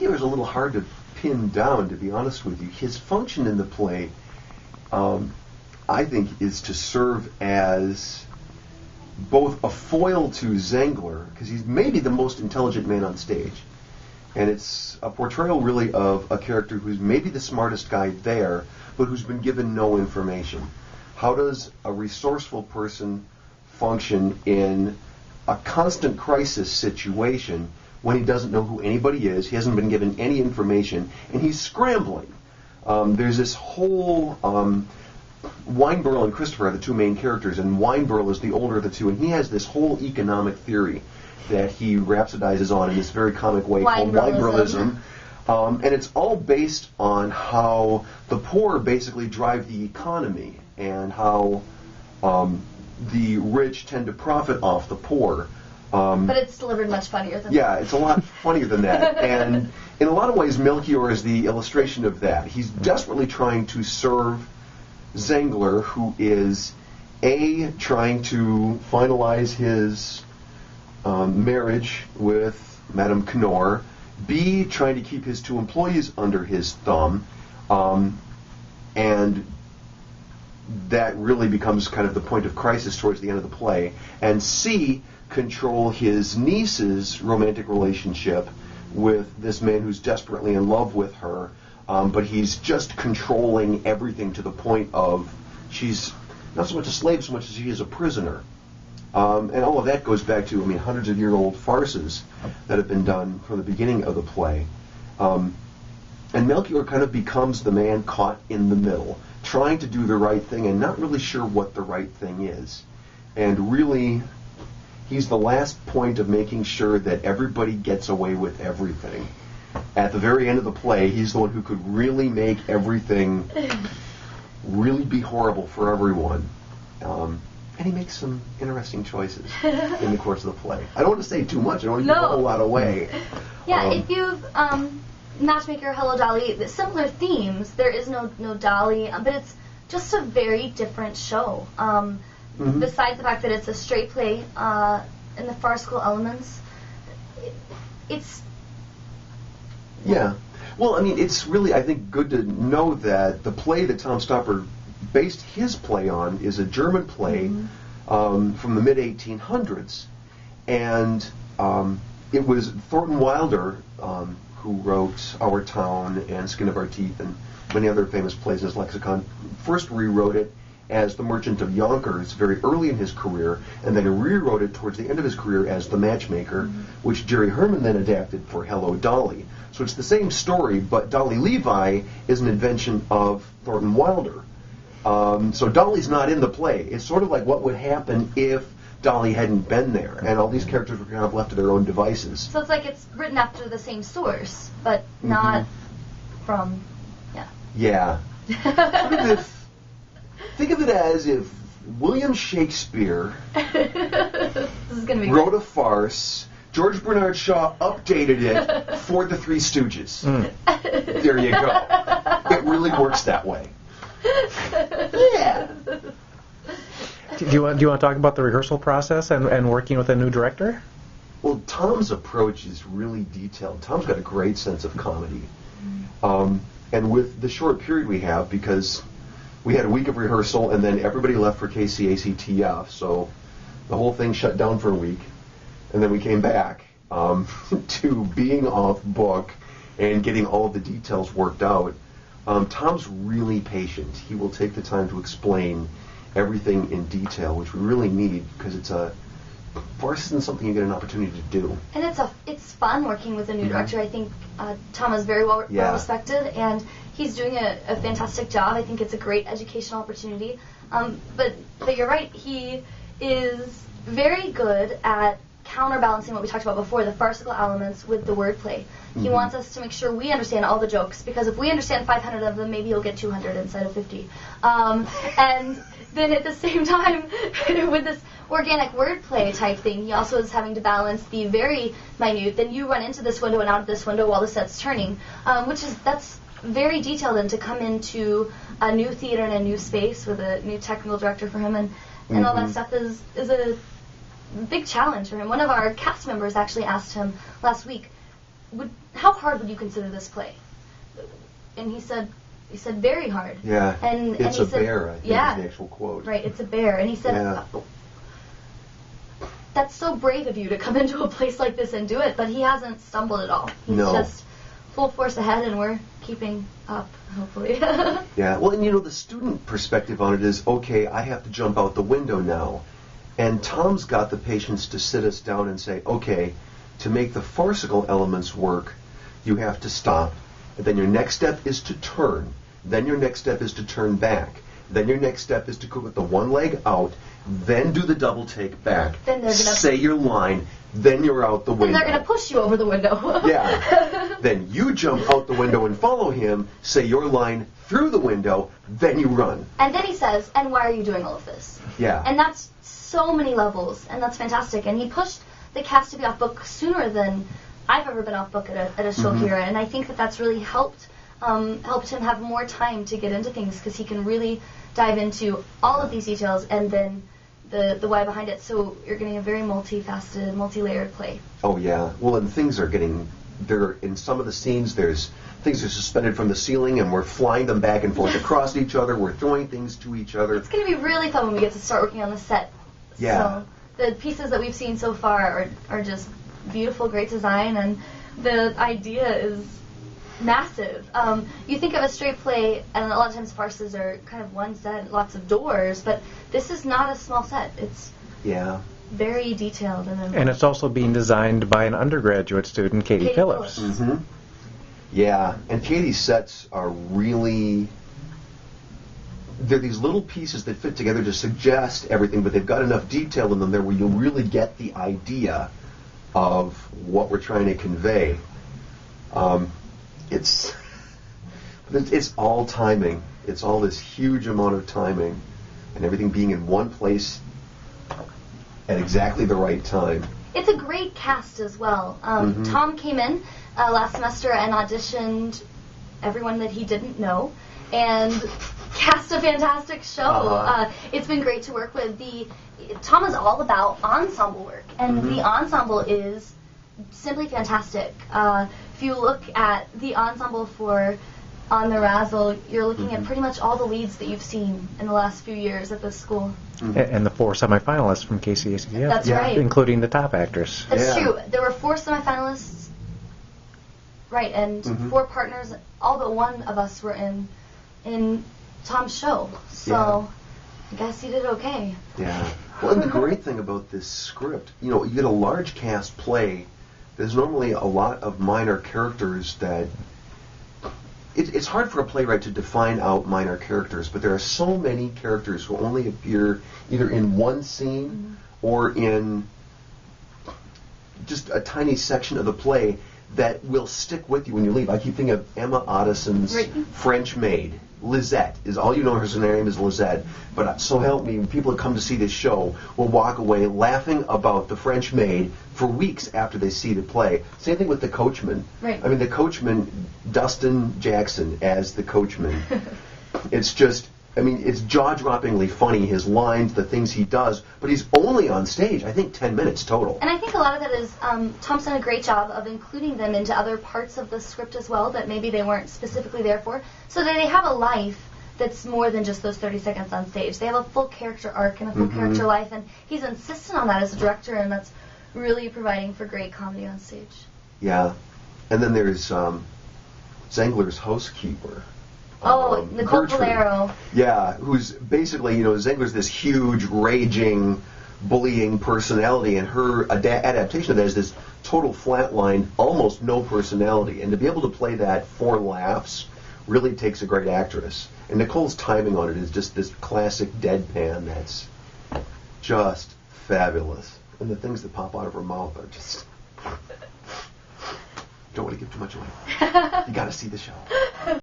Melchior is a little hard to pin down, to be honest with you. His function in the play, I think, is to serve as both a foil to Zengler, because he's maybe the most intelligent man on stage. And it's a portrayal, really, of a character who's maybe the smartest guy there, but who's been given no information. How does a resourceful person function in a constant crisis situation when he doesn't know who anybody is, he hasn't been given any information, and he's scrambling? There's this whole... Weinberl and Christopher are the two main characters, and Weinberl is the older of the two, and he has this whole economic theory that he rhapsodizes on in this very comic way called Weinberlism. And it's all based on how the poor basically drive the economy, and how the rich tend to profit off the poor. But it's delivered much funnier than that. Yeah, it's a lot funnier than that. And in a lot of ways, Melchior is the illustration of that. He's desperately trying to serve Zengler, who is A, trying to finalize his marriage with Madame Knorr, B, trying to keep his two employees under his thumb, and that really becomes kind of the point of crisis towards the end of the play, and C, control his niece's romantic relationship with this man who's desperately in love with her, but he's just controlling everything to the point of she's not so much a slave so much as she is a prisoner. And all of that goes back to, hundreds of year-old farces that have been done from the beginning of the play. And Melchior kind of becomes the man caught in the middle, trying to do the right thing and not really sure what the right thing is. And really, he's the last point of making sure that everybody gets away with everything. At the very end of the play, he's the one who could really make everything really be horrible for everyone. And he makes some interesting choices in the course of the play. I don't want to say too much. I don't want to give a whole lot away. Yeah, if you've Matchmaker, Hello Dolly, similar themes. There is no Dolly, but it's just a very different show. Besides the fact that it's a straight play and the farcical elements, it's... Yeah. Well, it's really, I think, good to know that the play that Tom Stoppard based his play on is a German play from the mid-1800s. And it was Thornton Wilder who wrote Our Town and Skin of Our Teeth and many other famous plays as Lexicon, first rewrote it as The Merchant of Yonkers very early in his career, and then he rewrote it towards the end of his career as The Matchmaker, which Jerry Herman then adapted for Hello Dolly. So it's the same story, but Dolly Levi is an invention of Thornton Wilder. So Dolly's not in the play. It's sort of like what would happen if Dolly hadn't been there, and all these characters were kind of left to their own devices. So it's like it's written after the same source, but not from, Yeah. Think of it as if William Shakespeare wrote a farce, George Bernard Shaw updated it for the Three Stooges. There you go. It really works that way. Yeah. Do you want to talk about the rehearsal process and working with a new director? Well, Tom's approach is really detailed. Tom's got a great sense of comedy. And with the short period we have, because we had a week of rehearsal and then everybody left for KCACTF, so the whole thing shut down for a week. And then we came back to being off book and getting all of the details worked out. Tom's really patient. He will take the time to explain everything in detail, which we really need, because farce isn't something you get an opportunity to do. And it's fun working with a new director. I think Tom is very well respected, and he's doing a fantastic job. I think it's a great educational opportunity. But you're right, he is very good at counterbalancing what we talked about before, the farcical elements with the wordplay. He wants us to make sure we understand all the jokes, because if we understand 500 of them, maybe you'll get 200 instead of 50. And then at the same time, with this organic wordplay type thing, he also is having to balance the very minute, then you run into this window and out of this window while the set's turning, that's very detailed, and to come into a new theater and a new space with a new technical director for him and all that stuff is a big challenge for him. One of our cast members actually asked him last week, how hard would you consider this play? And he said very hard. Yeah. And it's he a said, bear, I think, yeah, is the actual quote. Right, it's a bear. And he said, that's so brave of you to come into a place like this and do it, but he hasn't stumbled at all. He's just full force ahead, and we're keeping up, hopefully. Yeah, well, and the student perspective on it is, okay, I have to jump out the window now. And Tom's got the patience to sit us down and say, okay, to make the farcical elements work, you have to stop. And then your next step is to turn. Then your next step is to turn back. Then your next step is to go with the one leg out, then do the double take back. Then they're gonna say your line, then you're out the window. And they're going to push you over the window. Yeah. Then you jump out the window and follow him, say your line through the window, then you run. And then he says, and why are you doing all of this? Yeah. And that's so many levels, and that's fantastic. And he pushed the cast to be off book sooner than I've ever been off book at a show here, and I think that's really helped him have more time to get into things, because he can really dive into all of these details and then the why behind it. So you're getting a very multifaceted, multi-layered play. Oh yeah. Well, and things are getting there in some of the scenes. There's things are suspended from the ceiling, and we're flying them back and forth across each other. We're throwing things to each other. It's going to be really fun when we get to start working on the set. Yeah. So the pieces that we've seen so far are just beautiful, great design, and the idea is massive. You think of a straight play, and a lot of times farces are kind of one set, lots of doors, but this is not a small set. It's very detailed. And it's also being designed by an undergraduate student, Katie Phillips. Mm-hmm. Yeah, and Katie's sets are really... They're these little pieces that fit together to suggest everything, but they've got enough detail in them there where you'll really get the idea of what we're trying to convey. It's all timing. It's all this huge amount of timing, and everything being in one place at exactly the right time. It's a great cast as well. Tom came in last semester and auditioned everyone that he didn't know, and cast a fantastic show. It's been great to work with. Tom is all about ensemble work, and the ensemble is simply fantastic. If you look at the ensemble on the Razzle, you're looking at pretty much all the leads that you've seen in the last few years at this school. And the 4 semifinalists from KCACF. That's right. Including the top actress. That's true. There were 4 semifinalists, right, and 4 partners. All but one of us were in Tom's show. So I guess he did okay. Yeah. Well, and the great thing about this script, you get a large cast play. There's normally a lot of minor characters that... It's hard for a playwright to define out minor characters, but there are so many characters who only appear either in one scene or in just a tiny section of the play that will stick with you when you leave. I keep thinking of Emma Ottison's French maid. Lisette is all you know. Her name is Lisette. But so help me, people that come to see this show will walk away laughing about the French maid for weeks after they see the play. Same thing with the coachman. Right. I mean, the coachman, Dustin Jackson as the coachman. It's just, it's jaw-droppingly funny, his lines, the things he does, but he's only on stage, I think, 10 minutes total. And I think a lot of it is Tom's done a great job of including them into other parts of the script as well that maybe they weren't specifically there for, so that they have a life that's more than just those 30 seconds on stage. They have a full character arc and a full character life, and he's insistent on that as a director, and that's really providing for great comedy on stage. Yeah. And then there's Zengler's housekeeper. Nicole Polero. Yeah, who's basically, Zengler's this huge, raging, bullying personality, and her adaptation of that is this total flatline, almost no personality. And to be able to play that for laughs really takes a great actress. And Nicole's timing on it is just this classic deadpan that's just fabulous. And the things that pop out of her mouth are just... Don't want to give too much away. You got to see the show.